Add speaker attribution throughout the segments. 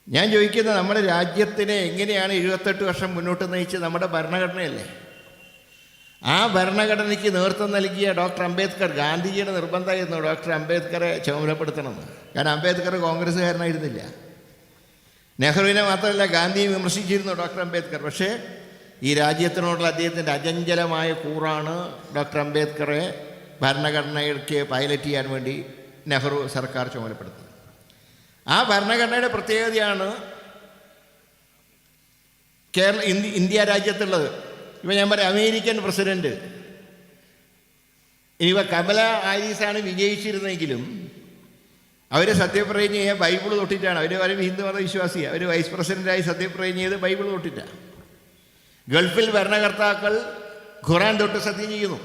Speaker 1: ഞാൻ ചോദിക്കുന്നത്, നമ്മുടെ രാജ്യത്തിനെ എങ്ങനെയാണ് 78 വർഷം മുന്നോട്ട് നയിച്ചത്? നമ്മുടെ ഭരണഘടനയല്ലേ. ആ ഭരണഘടനയ്ക്ക് നേതൃത്വം നൽകിയ ഡോക്ടർ അംബേദ്കർ, ഗാന്ധിജിയുടെ നിർബന്ധമായിരുന്നു ഡോക്ടർ അംബേദ്കറെ ചുമതലപ്പെടുത്തണമെന്ന്. കാരണം അംബേദ്കർ കോൺഗ്രസ്സുകാരനായിരുന്നില്ല. നെഹ്റുവിനെ മാത്രമല്ല, ഗാന്ധിയെ വിമർശിച്ചിരുന്നു ഡോക്ടർ അംബേദ്കർ. പക്ഷേ ഈ രാജ്യത്തിനോടുള്ള അദ്ദേഹത്തിൻ്റെ അചഞ്ചലമായ കൂറാണ് ഡോക്ടർ അംബേദ്കറെ ഭരണഘടനയ്ക്ക് പൈലറ്റ് ചെയ്യാൻ വേണ്ടി നെഹ്റു സർക്കാർ ചുമതലപ്പെടുത്തുന്നത്. ആ ഭരണഘടനയുടെ പ്രത്യേകതയാണ് ഇന്ത്യ രാജ്യത്തുള്ളത്. ഇപ്പം ഞാൻ പറയാം, അമേരിക്കൻ പ്രസിഡൻറ്റ് ഇനിയിപ്പോൾ കമല ഹാരിസാണ് വിജയിച്ചിരുന്നെങ്കിലും അവർ സത്യപ്രതിജ്ഞ ചെയ്യാൻ ബൈബിൾ തൊട്ടിട്ടാണ്. അവർ പറയും ഹിന്ദുമത വിശ്വാസിയാണ്. അവർ വൈസ് പ്രസിഡൻ്റായി സത്യപ്രതിജ്ഞ ചെയ്ത് ബൈബിൾ തൊട്ടിട്ടാണ്. ഗൾഫിൽ ഭരണകർത്താക്കൾ ഖുറാൻ തൊട്ട് സത്യം ചെയ്യുന്നു.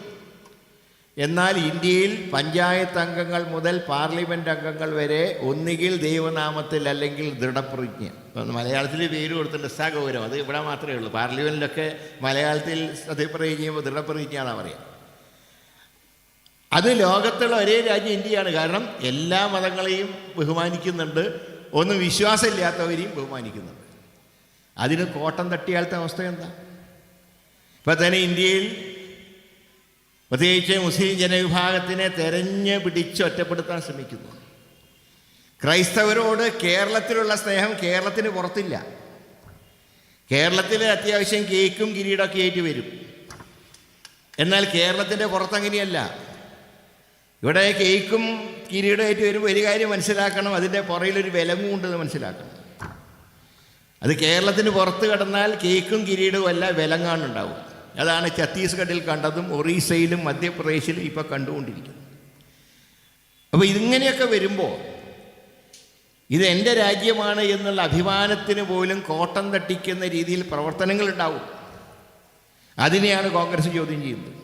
Speaker 1: എന്നാൽ ഇന്ത്യയിൽ പഞ്ചായത്ത് അംഗങ്ങൾ മുതൽ പാർലമെൻറ്റ് അംഗങ്ങൾ വരെ ഒന്നുകിൽ ദൈവനാമത്തിൽ അല്ലെങ്കിൽ ദൃഢപ്രതിജ്ഞ. മലയാളത്തിൽ പേര് കൊടുത്തിട്ടുണ്ട് സഗൗരവം. അത് ഇവിടെ മാത്രമേ ഉള്ളൂ. പാർലമെൻറ്റിലൊക്കെ മലയാളത്തിൽ സത്യപ്രതിജ്ഞ ചെയ്യുമ്പോൾ ദൃഢപ്രതിജ്ഞയാണ് പറയുക. അത് ലോകത്തുള്ള ഒരേ രാജ്യം ഇന്ത്യയാണ്. കാരണം എല്ലാ മതങ്ങളെയും ബഹുമാനിക്കുന്നുണ്ട്, ഒന്നും വിശ്വാസമില്ലാത്തവരെയും ബഹുമാനിക്കുന്നുണ്ട്. അതിന് കോട്ടം തട്ടിയാലത്തെ അവസ്ഥ എന്താ? ഇപ്പം തന്നെ ഇന്ത്യയിൽ പ്രത്യേകിച്ച് മുസ്ലിം ജനവിഭാഗത്തിനെ തെരഞ്ഞു പിടിച്ച് ഒറ്റപ്പെടുത്താൻ ശ്രമിക്കുന്നു. ക്രൈസ്തവരോട് കേരളത്തിലുള്ള സ്നേഹം കേരളത്തിന് പുറത്തില്ല. കേരളത്തിൽ അത്യാവശ്യം കേക്കും കിരീടമൊക്കെ ആയിട്ട് വരും. എന്നാൽ കേരളത്തിൻ്റെ പുറത്തങ്ങനെയല്ല. ഇവിടെ കേക്കും കിരീടമായിട്ട് വരുമ്പോൾ ഒരു കാര്യം മനസ്സിലാക്കണം, അതിൻ്റെ പുറയിലൊരു വിലങ്ങും ഉണ്ടെന്ന് മനസ്സിലാക്കണം. അത് കേരളത്തിന് പുറത്ത് കിടന്നാൽ കേക്കും കിരീടവും അല്ല, വിലങ്ങാണുണ്ടാവും. അതാണ് ഛത്തീസ്ഗഡിൽ കണ്ടതും ഒറീസയിലും മധ്യപ്രദേശിലും ഇപ്പോൾ കണ്ടുകൊണ്ടിരിക്കുന്നത്. അപ്പോൾ ഇതിങ്ങനെയൊക്കെ വരുമ്പോൾ ഇത് എൻ്റെ രാജ്യമാണ് എന്നുള്ള അഭിമാനത്തിന് പോലും കോട്ടം തട്ടിക്കുന്ന രീതിയിൽ പ്രവർത്തനങ്ങളുണ്ടാവും. അതിനെയാണ് കോൺഗ്രസ് ചോദ്യം ചെയ്യുന്നത്.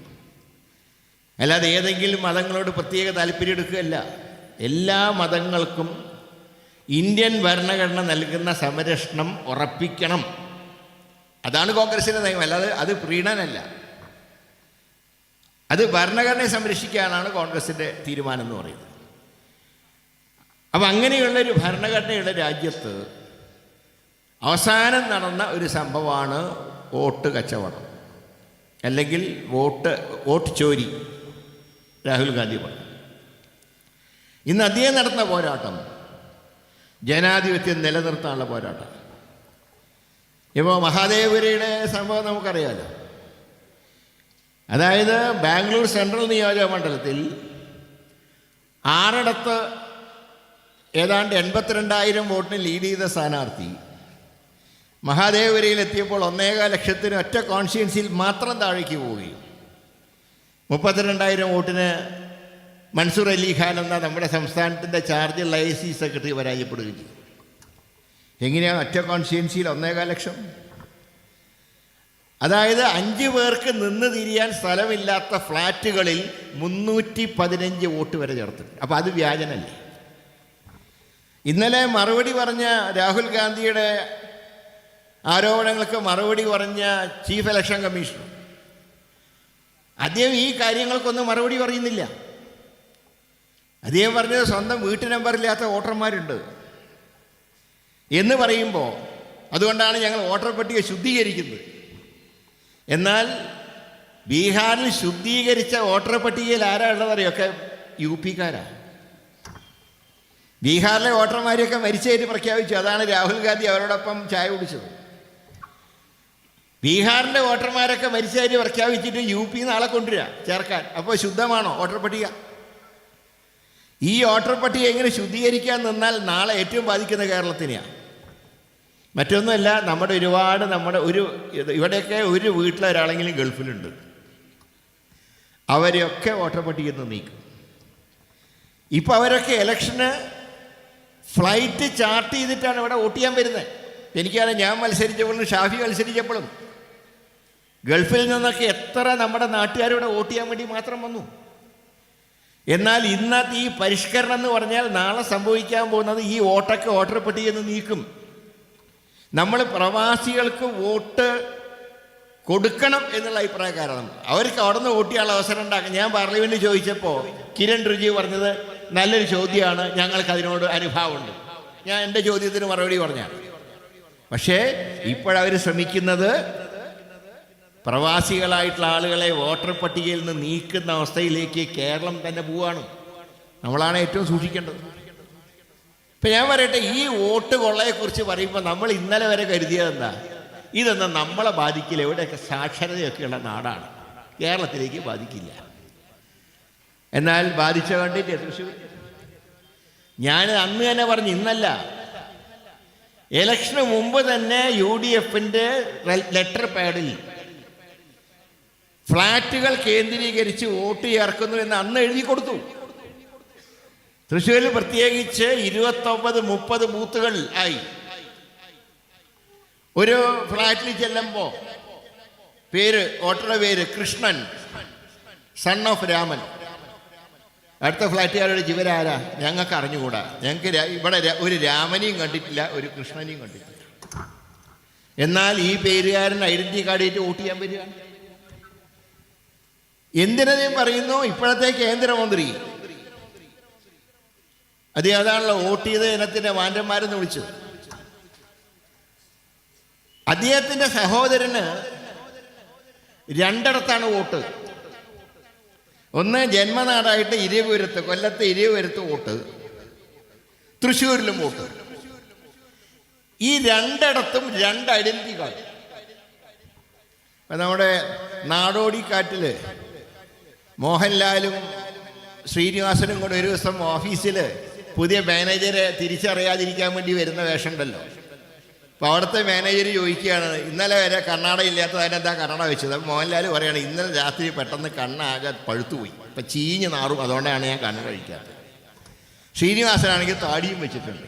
Speaker 1: അല്ലാതെ ഏതെങ്കിലും മതങ്ങളോട് പ്രത്യേക താല്പര്യം എടുക്കുകയല്ല. എല്ലാ മതങ്ങൾക്കും ഇന്ത്യൻ ഭരണഘടന നൽകുന്ന സംരക്ഷണം ഉറപ്പിക്കണം. അതാണ് കോൺഗ്രസിൻ്റെ നയം. അല്ലാതെ അത് പ്രീണനല്ല. അത് ഭരണഘടനയെ സംരക്ഷിക്കാനാണ് കോൺഗ്രസിൻ്റെ തീരുമാനം എന്ന് പറയുന്നത്. അപ്പം അങ്ങനെയുള്ളൊരു ഭരണഘടനയുള്ള രാജ്യത്ത് അവസാനം നടന്ന ഒരു സംഭവമാണ് വോട്ട് കച്ചവടം, അല്ലെങ്കിൽ വോട്ട് ചോരി. രാഹുൽ ഗാന്ധി പറഞ്ഞു. ഇന്ന് അദ്ദേഹം നടത്തുന്ന പോരാട്ടം ജനാധിപത്യം നിലനിർത്താനുള്ള പോരാട്ടം. ഇപ്പോൾ മഹാദേവപുരയുടെ സംഭവം നമുക്കറിയാമല്ലോ. അതായത് ബാംഗ്ലൂർ സെൻട്രൽ നിയോജക മണ്ഡലത്തിൽ 6 ഏതാണ്ട് 82,000 വോട്ടിന് ലീഡ് ചെയ്ത സ്ഥാനാർത്ഥി മഹാദേവപുരയിലെത്തിയപ്പോൾ 1.25 ലക്ഷത്തിന് ഒറ്റ കോൺസ്റ്റിറ്റ്യുവൻസിയിൽ മാത്രം താഴേക്ക് പോവുകയും 32,000 വോട്ടിന് മൻസൂർ അലിഖാൻ എന്ന നമ്മുടെ സംസ്ഥാനത്തിൻ്റെ ചാർജുള്ള IC സെക്രട്ടറി പരാജയപ്പെടുകയും ചെയ്തു. എങ്ങനെയാണ് ഒറ്റ കോൺസ്റ്റിറ്റ്യുവൻസിയിൽ 1.25 ലക്ഷം? അതായത് 5 പേർക്ക് നിന്ന് തിരിയാൻ സ്ഥലമില്ലാത്ത ഫ്ലാറ്റുകളിൽ 315 വോട്ട് വരെ ചേർത്ത്. അപ്പോൾ അത് വ്യാജനല്ലേ? ഇന്നലെ മറുപടി പറഞ്ഞ രാഹുൽ ഗാന്ധിയുടെ ആരോപണങ്ങൾക്ക് മറുപടി പറഞ്ഞ ചീഫ് ഇലക്ഷൻ കമ്മീഷണർ, അദ്ദേഹം ഈ കാര്യങ്ങൾക്കൊന്നും മറുപടി പറയുന്നില്ല. അദ്ദേഹം പറഞ്ഞത് സ്വന്തം വീട്ടു നമ്പറില്ലാത്ത വോട്ടർമാരുണ്ട് എന്ന് പറയുമ്പോൾ അതുകൊണ്ടാണ് ഞങ്ങൾ വോട്ടർ പട്ടിക ശുദ്ധീകരിക്കുന്നത്. എന്നാൽ ബീഹാറിൽ ശുദ്ധീകരിച്ച വോട്ടർ പട്ടികയിൽ ആരാ ഉള്ളതറിയൊക്കെ UP-ക്കാരാണ്. ബീഹാറിലെ വോട്ടർമാരെയൊക്കെ മരിച്ചതായിട്ട് പ്രഖ്യാപിച്ചു. അതാണ് രാഹുൽ ഗാന്ധി അവരോടൊപ്പം ചായ കുടിച്ചത്. ബീഹാറിൻ്റെ വോട്ടർമാരൊക്കെ മരിച്ചതായിട്ട് പ്രഖ്യാപിച്ചിട്ട് UP-ന്ന് ആളെ കൊണ്ടുവരിക ചേർക്കാൻ. അപ്പോൾ ശുദ്ധമാണോ വോട്ടർ പട്ടിക? ഈ വോട്ടർ പട്ടിക എങ്ങനെ ശുദ്ധീകരിക്കാൻ നിന്നാൽ നാളെ ഏറ്റവും ബാധിക്കുന്ന കേരളത്തിനെയാണ്. മറ്റൊന്നുമല്ല, നമ്മുടെ ഇവിടെയൊക്കെ ഒരു വീട്ടിലൊരാളെങ്കിലും ഗൾഫിലുണ്ട്. അവരെയൊക്കെ വോട്ടർ പട്ടികയിൽ നിന്ന് നീക്കും. ഇപ്പോൾ അവരൊക്കെ ഇലക്ഷന് ഫ്ലൈറ്റ് ചാർട്ട് ചെയ്തിട്ടാണ് ഇവിടെ വോട്ട് ചെയ്യാൻ വരുന്നത്. എനിക്കറിയാം, ഞാൻ മത്സരിച്ചപ്പോഴും ഷാഫി മത്സരിച്ചപ്പോഴും ഗൾഫിൽ നിന്നൊക്കെ എത്ര നമ്മുടെ നാട്ടുകാരിവിടെ വോട്ട് ചെയ്യാൻ വേണ്ടി മാത്രം വന്നു. എന്നാൽ ഇന്നത്തെ ഈ പരിഷ്കരണം എന്ന് പറഞ്ഞാൽ നാളെ സംഭവിക്കാൻ പോകുന്നത് ഈ വോട്ടൊക്കെ വോട്ടർ പട്ടികയിൽ നിന്ന് നീക്കും. നമ്മൾ പ്രവാസികൾക്ക് വോട്ട് കൊടുക്കണം എന്നുള്ള അഭിപ്രായക്കാരാണ്. അവർക്ക് അവിടെ നിന്ന് വോട്ട് ചെയ്യാനുള്ള അവസരം ഉണ്ടാക്കാം. ഞാൻ പാർലമെൻറ്റിൽ ചോദിച്ചപ്പോൾ കിരൺ റിജിജു പറഞ്ഞത് നല്ലൊരു ചോദ്യമാണ്, ഞങ്ങൾക്ക് അതിനോട് അനുഭാവമുണ്ട്. ഞാൻ എൻ്റെ ചോദ്യത്തിന് മറുപടി പറഞ്ഞാണ്. പക്ഷേ ഇപ്പോഴവർ ശ്രമിക്കുന്നത് പ്രവാസികളായിട്ടുള്ള ആളുകളെ വോട്ടർ പട്ടികയിൽ നിന്ന് നീക്കുന്ന അവസ്ഥയിലേക്ക് കേരളം തന്നെ പോവുകയാണ്. നമ്മളാണ് ഏറ്റവും സൂക്ഷിക്കേണ്ടത്. ഇപ്പം ഞാൻ പറയട്ടെ, ഈ വോട്ട് കൊള്ളയെക്കുറിച്ച് പറയുമ്പോൾ നമ്മൾ ഇന്നലെ വരെ കരുതിയത് എന്താ? ഇതൊന്നും നമ്മളെ ബാധിക്കില്ല, എവിടെയൊക്കെ സാക്ഷരതയൊക്കെയുള്ള നാടാണ്, കേരളത്തിലേക്ക് ബാധിക്കില്ല. എന്നാൽ ബാധിച്ച കണ്ടിട്ട് തൃശ്ശൂർ. ഞാൻ അന്ന് തന്നെ പറഞ്ഞു, ഇന്നല്ല, ഇലക്ഷന് മുമ്പ് തന്നെ UDFന്റെ ലെറ്റർ പാഡിൽ ഫ്ലാറ്റുകൾ കേന്ദ്രീകരിച്ച് വോട്ട് ചേർക്കുന്നു എന്ന് അന്ന് എഴുതി കൊടുത്തു. തൃശ്ശൂരിൽ പ്രത്യേകിച്ച് 29-30 ബൂത്തുകൾ ആയി. ഒരു ഫ്ലാറ്റിൽ ചെല്ലുമ്പോൾ വോട്ടറുടെ പേര് കൃഷ്ണൻ, സൺ ഓഫ് രാമൻ. അടുത്ത ഫ്ലാറ്റുകാരുടെ ഇവരാരാ? ഞങ്ങൾക്ക് അറിഞ്ഞുകൂടാ, ഞങ്ങൾക്ക് ഇവിടെ ഒരു രാമനെയും കണ്ടിട്ടില്ല, ഒരു കൃഷ്ണനെയും കണ്ടിട്ടില്ല. എന്നാൽ ഈ പേരുകാരൻ ഐഡന്റിറ്റി കാർഡ് ആയിട്ട് വോട്ട് ചെയ്യാൻ വരിക. എന്തിനേയും പറയുന്നു ഇപ്പോഴത്തെ കേന്ദ്രമന്ത്രി, അതാണല്ലോ വോട്ട് ചെയ്ത ഇനത്തിന്റെ മാന്യന്മാരെന്ന് വിളിച്ചത്. അദ്ദേഹത്തിന്റെ സഹോദരന് 2 വോട്ട്. ഒന്ന് ജന്മനാടായിട്ട് ഇരവിപുരത്ത്, കൊല്ലത്തെ ഇരവിപുരത്ത് വോട്ട്, തൃശ്ശൂരിലും വോട്ട്. ഈ 2 ഐഡന്റിറ്റി കാർഡ്. നമ്മുടെ നാടോടിക്കാറ്റിൽ മോഹൻലാലും ശ്രീനിവാസനും കൂടെ ഒരു ദിവസം ഓഫീസിൽ പുതിയ മാനേജരെ തിരിച്ചറിയാതിരിക്കാൻ വേണ്ടി വരുന്ന വേഷമുണ്ടല്ലോ. അപ്പോൾ അവിടുത്തെ മാനേജർ ചോദിക്കുകയാണ്, ഇന്നലെ വരെ കണ്ണാട ഇല്ലാത്തത് അതിനെന്താ കണ്ണട വെച്ചത്? അപ്പോൾ മോഹൻലാൽ പറയുകയാണ്, ഇന്നലെ രാത്രി പെട്ടെന്ന് കണ്ണാകെ പഴുത്തുപോയി, ഇപ്പം ചീഞ്ഞ് നാറും, അതുകൊണ്ടാണ് ഞാൻ കണ്ണട കഴിക്കാത്തത്. ശ്രീനിവാസനാണെങ്കിൽ താടിയും വെച്ചിട്ടുണ്ട്.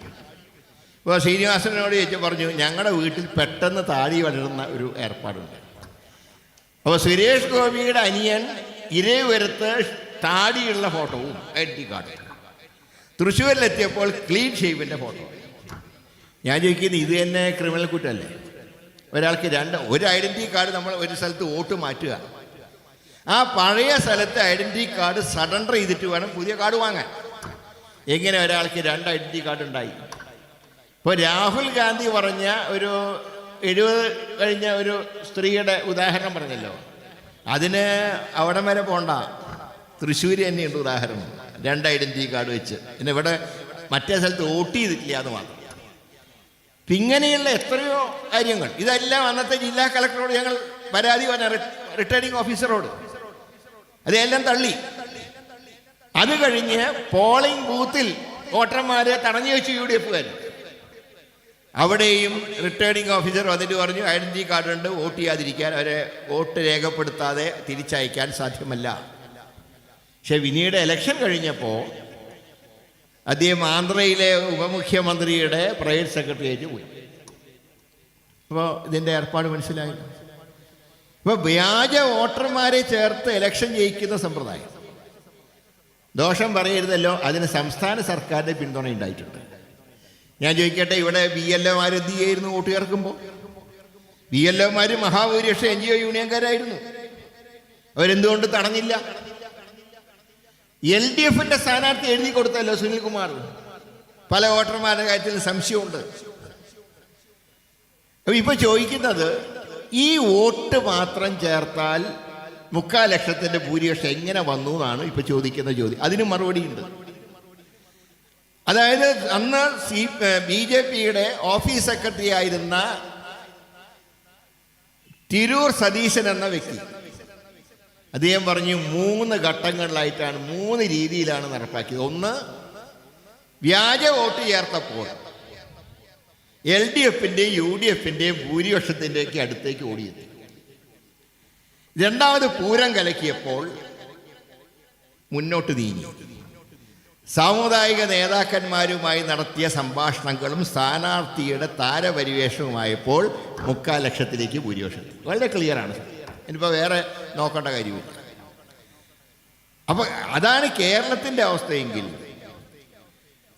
Speaker 1: അപ്പോൾ ശ്രീനിവാസനോട് ചോദിച്ചു, പറഞ്ഞു, ഞങ്ങളുടെ വീട്ടിൽ പെട്ടെന്ന് താടി വളരുന്ന ഒരു ഏർപ്പാടുണ്ട്. അപ്പോൾ സുരേഷ് ഗോപിയുടെ അനിയൻ ഇരവിപുരത്ത് താടിയുള്ള ഫോട്ടോവും ഐഡന്റിറ്റി കാർഡും. തൃശ്ശൂരിലെത്തിയപ്പോൾ ക്ലീൻ ഷേവിൻ്റെ ഫോട്ടോ. ഞാൻ ചോദിക്കുന്നത്, ഇത് തന്നെ ക്രിമിനൽ കുറ്റമല്ലേ? ഒരാൾക്ക് ഒരു ഐഡന്റിറ്റി കാർഡ് നമ്മൾ ഒരു സ്ഥലത്ത് വോട്ട് മാറ്റുക, ആ പഴയ സ്ഥലത്തെ ഐഡന്റിറ്റി കാർഡ് സറണ്ടർ ചെയ്തിട്ട് വേണം പുതിയ കാർഡ് വാങ്ങാൻ. എങ്ങനെ ഒരാൾക്ക് 2 ഐഡന്റിറ്റി കാർഡ് ഉണ്ടായി? ഇപ്പോൾ രാഹുൽ ഗാന്ധി പറഞ്ഞ ഒരു 70 കഴിഞ്ഞ ഒരു സ്ത്രീയുടെ ഉദാഹരണം പറഞ്ഞല്ലോ, അതിന് അവിടം വരെ പോണ്ട, തൃശ്ശൂർ തന്നെയുണ്ട് ഉദാഹരണം. 2 ഐഡന്റിറ്റി കാർഡ് വെച്ച് പിന്നെ ഇവിടെ മറ്റേ സ്ഥലത്ത് വോട്ട് ചെയ്തിട്ടില്ല എന്ന് മാത്രം. ഇങ്ങനെയുള്ള എത്രയോ കാര്യങ്ങൾ. ഇതെല്ലാം അന്നത്തെ ജില്ലാ കളക്ടറോട് ഞങ്ങൾ പരാതി പറഞ്ഞ, റിട്ടേണിംഗ് ഓഫീസറോട്, അതെല്ലാം തള്ളി. അത് കഴിഞ്ഞ് പോളിംഗ് ബൂത്തിൽ വോട്ടർമാരെ തടഞ്ഞു വെച്ചു UDFകാർ. അവിടെയും റിട്ടേണിംഗ് ഓഫീസർ വന്നിട്ട് പറഞ്ഞു, ഐഡന്റിറ്റി കാർഡ് ഉണ്ട്, വോട്ട് ചെയ്യാതിരിക്കാൻ, അവരെ വോട്ട് രേഖപ്പെടുത്താതെ തിരിച്ചയക്കാൻ സാധ്യമല്ല. പക്ഷെ പിന്നീട് ഇലക്ഷൻ കഴിഞ്ഞപ്പോൾ അദ്ദേഹം ആന്ധ്രയിലെ ഉപമുഖ്യമന്ത്രിയുടെ പ്രൈവറ്റ് സെക്രട്ടറിയേറ്റ് പോയി. അപ്പോൾ ഇതിൻ്റെ ഏർപ്പാട് മനസ്സിലായി. ഇപ്പോൾ വ്യാജ വോട്ടർമാരെ ചേർത്ത് ഇലക്ഷൻ ജയിക്കുന്ന സമ്പ്രദായം ദോഷം പറയരുതല്ലോ, അതിന് സംസ്ഥാന സർക്കാരിൻ്റെ പിന്തുണ ഉണ്ടായിട്ടുണ്ട്. ഞാൻ ചോദിക്കട്ടെ, ഇവിടെ BLOമാർ എന്ത് ചെയ്യായിരുന്നു വോട്ട് ചേർക്കുമ്പോൾ? BLOമാർ മഹാഭൂരിപക്ഷം NGO യൂണിയൻകാരായിരുന്നു. അവരെന്തുകൊണ്ട് തടഞ്ഞില്ല? LDFന്റെ സ്ഥാനാർത്ഥി എഴുതി കൊടുത്തല്ലോ സുനിൽകുമാർ. പല വോട്ടർമാരുടെ കാര്യത്തിൽ സംശയമുണ്ട്. അപ്പോൾ ഇപ്പോൾ ചോദിക്കുന്നത്, ഈ വോട്ട് മാത്രം ചേർത്താൽ 3/4 ലക്ഷത്തിൻ്റെ ഭൂരിപക്ഷം എങ്ങനെ വന്നു എന്നാണ് ഇപ്പോൾ ചോദിക്കുന്ന ചോദ്യം. അതിന് മറുപടിയുണ്ട്. അതായത് അന്ന് BJPയുടെ ഓഫീസ് സെക്രട്ടറി ആയിരുന്ന തിരൂർ സതീശൻ എന്ന വ്യക്തി, അദ്ദേഹം പറഞ്ഞു 3 ഘട്ടങ്ങളിലായിട്ടാണ്, 3 രീതിയിലാണ് നടപ്പാക്കിയത്. ഒന്ന്, വ്യാജ വോട്ട് ചേർത്തപ്പോൾ LDFന്റെയും UDFന്റെയും ഭൂരിപക്ഷത്തിൻ്റെയൊക്കെ അടുത്തേക്ക് ഓടിയത്. രണ്ടാമത്, പൂരം കലക്കിയപ്പോൾ മുന്നോട്ട് നീങ്ങി. സാമുദായിക നേതാക്കന്മാരുമായി നടത്തിയ സംഭാഷണങ്ങളും സ്ഥാനാർത്ഥിയുടെ താരപരിവേഷവുമായപ്പോൾ 3/4 ലക്ഷത്തിലേക്ക് ഭൂരിപക്ഷം. വളരെ ക്ലിയറാണ്. ഇനിയിപ്പോൾ വേറെ നോക്കേണ്ട കാര്യമില്ല. അപ്പോൾ അതാണ് കേരളത്തിൻ്റെ അവസ്ഥയെങ്കിൽ.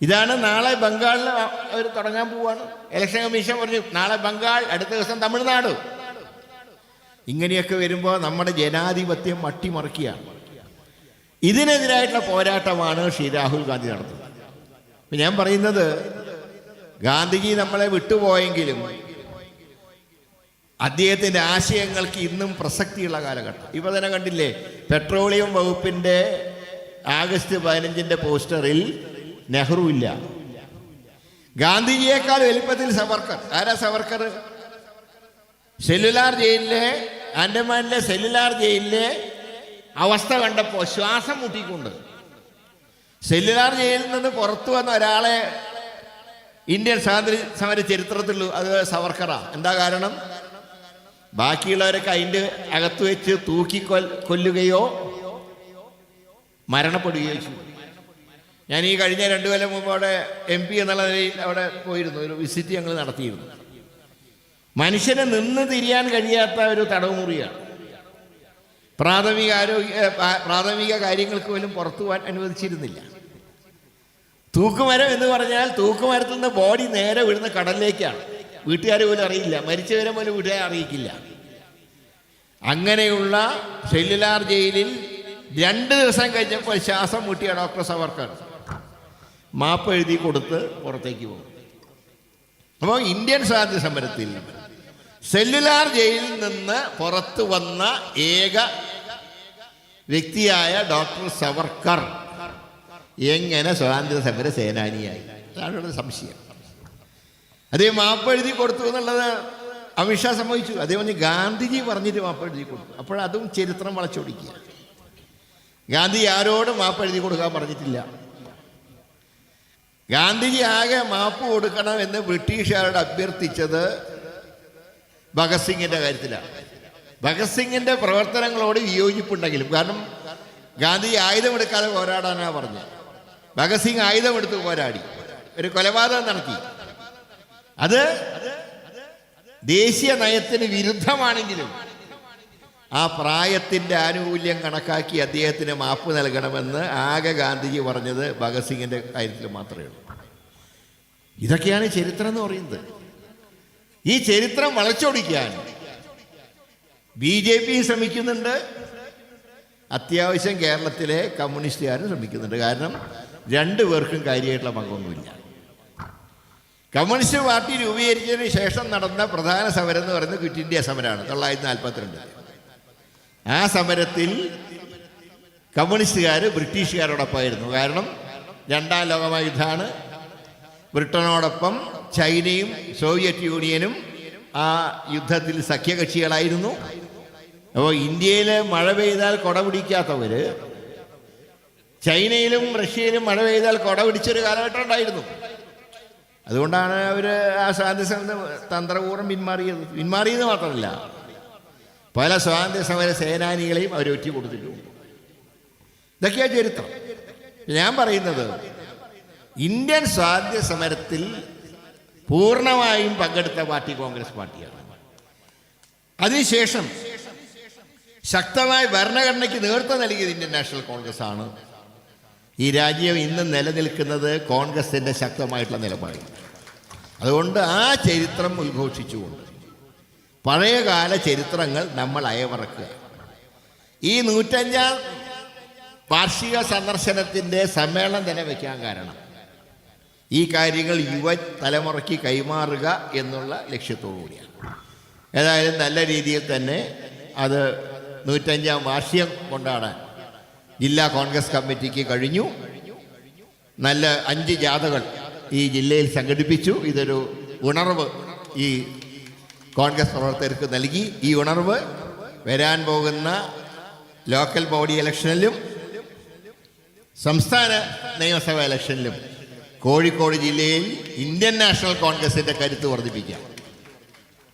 Speaker 1: ഇതാണ് നാളെ ബംഗാളിൽ അവർ തുടങ്ങാൻ പോവാണ്. ഇലക്ഷൻ കമ്മീഷൻ പറഞ്ഞു, നാളെ ബംഗാൾ, അടുത്ത ദിവസം തമിഴ്നാട്. ഇങ്ങനെയൊക്കെ വരുമ്പോൾ നമ്മുടെ ജനാധിപത്യം അട്ടിമറിക്കുകയാണ്. ഇതിനെതിരായിട്ടുള്ള പോരാട്ടമാണ് ശ്രീ രാഹുൽ ഗാന്ധി നടത്തുന്നത്. ഞാൻ പറയുന്നത്, ഗാന്ധിജി നമ്മളെ വിട്ടുപോയെങ്കിലും അദ്ദേഹത്തിൻ്റെ ആശയങ്ങൾക്ക് ഇന്നും പ്രസക്തിയുള്ള കാലഘട്ടം. ഇപ്പോൾ തന്നെ കണ്ടില്ലേ, പെട്രോളിയം വകുപ്പിൻ്റെ ആഗസ്റ്റ് 15 പോസ്റ്ററിൽ നെഹ്റു ഇല്ല. ഗാന്ധിജിയേക്കാൾ വലിപ്പത്തിൽ സവർക്കർ. ആരാ സവർക്കർ? സെല്ലുലാർ ജയിലിലെ, ആൻഡമാനിലെ സെല്ലുലാർ ജയിലിലെ അവസ്ഥ കണ്ടപ്പോൾ ശ്വാസം മുട്ടിക്കൊണ്ട് സെല്ലുലാർ ജയിലിൽ നിന്ന് പുറത്തു വന്ന ഒരാളെ ഇന്ത്യൻ സ്വാതന്ത്ര്യ സമര ചരിത്രത്തിൽ അത് സവർക്കറാ. എന്താ കാരണം? ബാക്കിയുള്ളവരൊക്കെ അതിൻ്റെ അകത്ത് വെച്ച് കൊല്ലുകയോ മരണപ്പെടുകയോ ചെയ്തു. ഞാൻ ഈ കഴിഞ്ഞ 2 കൊല്ലം മുമ്പ് അവിടെ MP എന്നുള്ള നിലയിൽ അവിടെ പോയിരുന്നു. ഒരു വിസിറ്റ് ഞങ്ങൾ നടത്തിയിരുന്നു. മനുഷ്യനെ നിന്ന് തിരിയാൻ കഴിയാത്ത ഒരു തടവുമുറിയാണ്. പ്രാഥമിക കാര്യങ്ങൾക്ക് പോലും പുറത്തു പോകാൻ അനുവദിച്ചിരുന്നില്ല. തൂക്കുമരം എന്ന് പറഞ്ഞാൽ തൂക്കുമരത്തിൽ നിന്ന് ബോഡി നേരെ വീഴുന്ന കടലിലേക്കാണ്. വീട്ടുകാർ പോലും അറിയില്ല, മരിച്ചവരെ പോലും വീട്ടുകാരെ അറിയിക്കില്ല. അങ്ങനെയുള്ള സെല്ലുലാർ ജയിലിൽ 2 ദിവസം കഴിഞ്ഞപ്പോൾ ശ്വാസം മുട്ടിയ ഡോക്ടർ സവർക്കർ മാപ്പ് എഴുതി കൊടുത്ത് പുറത്തേക്ക് പോകും. അപ്പോൾ ഇന്ത്യൻ സ്വാതന്ത്ര്യ സമരത്തിൽ സെല്ലുലാർ ജയിലിൽ നിന്ന് പുറത്തു വന്ന ഏക വ്യക്തിയായ ഡോക്ടർ സവർക്കർ എങ്ങനെ സ്വാതന്ത്ര്യ സമര സേനാനിയായി? അതാണ് ഇവിടെ സംശയം. അദ്ദേഹം മാപ്പ് എഴുതി കൊടുത്തു എന്നുള്ളത് അമിത്ഷാ സമ്മതിച്ചു. അതേപോലെ ഗാന്ധിജി പറഞ്ഞിട്ട് മാപ്പ് എഴുതി കൊടുത്തു. അപ്പോഴതും ചരിത്രം വളച്ചൊടിക്കുക. ഗാന്ധി ആരോടും മാപ്പ് എഴുതി കൊടുക്കാൻ പറഞ്ഞിട്ടില്ല. ഗാന്ധിജി ആകെ മാപ്പ് കൊടുക്കണമെന്ന് ബ്രിട്ടീഷുകാരോട് അഭ്യർത്ഥിച്ചത് ഭഗത് സിംഗിൻ്റെ കാര്യത്തിലാണ്. ഭഗത് സിംഗിൻ്റെ പ്രവർത്തനങ്ങളോട് വിയോജിപ്പുണ്ടെങ്കിലും, കാരണം ഗാന്ധി ആയുധമെടുക്കാതെ പോരാടാനാണ് പറഞ്ഞത്. ഭഗത് സിംഗ് ആയുധമെടുത്ത് പോരാടി, ഒരു കൊലപാതകം നടത്തി. അത് ദേശീയ നയത്തിന് വിരുദ്ധമാണെങ്കിലും ആ പ്രായത്തിൻ്റെ ആനുകൂല്യം കണക്കാക്കി അദ്ദേഹത്തിന് മാപ്പ് നൽകണമെന്ന് ആകെ ഗാന്ധിജി പറഞ്ഞത് ഭഗത് സിംഗിൻ്റെ കാര്യത്തിൽ മാത്രമേ ഉള്ളൂ. ഇതൊക്കെയാണ് ചരിത്രം എന്ന് പറയുന്നത്. ഈ ചരിത്രം വളച്ചൊടിക്കാൻ BJP ശ്രമിക്കുന്നുണ്ട്, അത്യാവശ്യം കേരളത്തിലെ കമ്മ്യൂണിസ്റ്റുകാരും ശ്രമിക്കുന്നുണ്ട്. കാരണം 2 പേർക്കും കാര്യമായിട്ടുള്ള പങ്കൊന്നുമില്ല. കമ്മ്യൂണിസ്റ്റ് പാർട്ടി രൂപീകരിച്ചതിന് ശേഷം നടന്ന പ്രധാന സമരം എന്ന് പറയുന്നത് ക്വിറ്റ് ഇന്ത്യ സമരമാണ്, 1942. ആ സമരത്തിൽ കമ്മ്യൂണിസ്റ്റുകാർ ബ്രിട്ടീഷുകാരോടൊപ്പമായിരുന്നു. കാരണം 2ാം ലോകമഹായുദ്ധമാണ്. ബ്രിട്ടനോടൊപ്പം ചൈനയും സോവിയറ്റ് യൂണിയനും ആ യുദ്ധത്തിൽ സഖ്യകക്ഷികളായിരുന്നു. അപ്പോൾ ഇന്ത്യയിൽ മഴ പെയ്താൽ കുട പിടിക്കാത്തവർ ചൈനയിലും റഷ്യയിലും മഴ പെയ്താൽ കുട പിടിച്ചൊരു കാലഘട്ടം ഉണ്ടായിരുന്നു. അതുകൊണ്ടാണ് അവർ ആ സ്വാതന്ത്ര്യ സമര തന്ത്രപൂർവ്വം പിന്മാറിയത് മാത്രമല്ല, പല സ്വാതന്ത്ര്യ സമര സേനാനികളെയും അവർ ഒറ്റ കൊടുത്തിട്ടുണ്ട്. ഇതൊക്കെയാണ് ചരിത്രം. ഞാൻ പറയുന്നത്, ഇന്ത്യൻ സ്വാതന്ത്ര്യ സമരത്തിൽ പൂർണ്ണമായും പങ്കെടുത്ത പാർട്ടി കോൺഗ്രസ് പാർട്ടിയാണ്. അതിനുശേഷം ശക്തമായ ഭരണഘടനയ്ക്ക് നേതൃത്വം നൽകിയത് ഇന്ത്യൻ നാഷണൽ കോൺഗ്രസ് ആണ്. ഈ രാജ്യം ഇന്ന് നിലനിൽക്കുന്നത് കോൺഗ്രസിൻ്റെ ശക്തമായിട്ടുള്ള നിലപാടിൽ. അതുകൊണ്ട് ആ ചരിത്രം ഉദ്ഘോഷിച്ചുകൊണ്ട് പഴയകാല ചരിത്രങ്ങൾ നമ്മൾ അയവിറക്കുക. ഈ 105ാം വാർഷിക സന്ദർശനത്തിൻ്റെ സമ്മേളനം തന്നെ വയ്ക്കാൻ കാരണം ഈ കാര്യങ്ങൾ യുവതലമുറയ്ക്ക് കൈമാറുക എന്നുള്ള ലക്ഷ്യത്തോടു കൂടിയാണ്. ഏതായാലും നല്ല രീതിയിൽ തന്നെ അത് 105ാം വാർഷികം കൊണ്ടാടാൻ ജില്ലാ കോൺഗ്രസ് കമ്മിറ്റിക്ക് കഴിഞ്ഞു. നല്ല 5 ജാഥകൾ ഈ ജില്ലയിൽ സംഘടിപ്പിച്ചു. ഇതൊരു ഉണർവ് ഈ കോൺഗ്രസ് പ്രവർത്തകർക്ക് നൽകി. ഈ ഉണർവ് വരാൻ പോകുന്ന ലോക്കൽ ബോഡി ഇലക്ഷനിലും സംസ്ഥാന നിയമസഭാ ഇലക്ഷനിലും കോഴിക്കോട് ജില്ലയിൽ ഇന്ത്യൻ നാഷണൽ കോൺഗ്രസിൻ്റെ കരുത്ത് വർദ്ധിപ്പിക്കാം,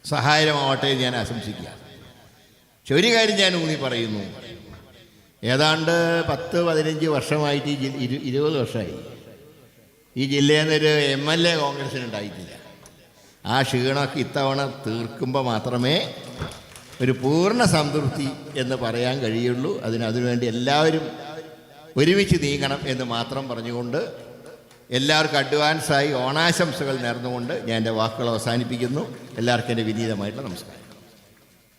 Speaker 1: സഹായകമാവട്ടെ ഞാൻ ആശംസിക്കുക. ഒരു കാര്യം ഞാൻ ഊന്നി പറയുന്നു, ഏതാണ്ട് 10-15 വർഷമായിട്ട് 20 വർഷമായി ഈ ജില്ലയിൽ നിന്നൊരു MLA കോൺഗ്രസിനുണ്ടായിട്ടില്ല. ആ ക്ഷീണമൊക്കെ ഇത്തവണ തീർക്കുമ്പോൾ മാത്രമേ ഒരു പൂർണ്ണ സംതൃപ്തി എന്ന് പറയാൻ കഴിയുള്ളൂ. അതിനുവേണ്ടി എല്ലാവരും ഒരുമിച്ച് നീങ്ങണം എന്ന് മാത്രം പറഞ്ഞുകൊണ്ട് എല്ലാവർക്കും അഡ്വാൻസായി ഓണാശംസകൾ നേർന്നുകൊണ്ട് ഞാൻ എൻ്റെ വാക്കുകൾ അവസാനിപ്പിക്കുന്നു. എല്ലാവർക്കും എൻ്റെ വിനീതമായിട്ടുള്ള നമസ്കാരം.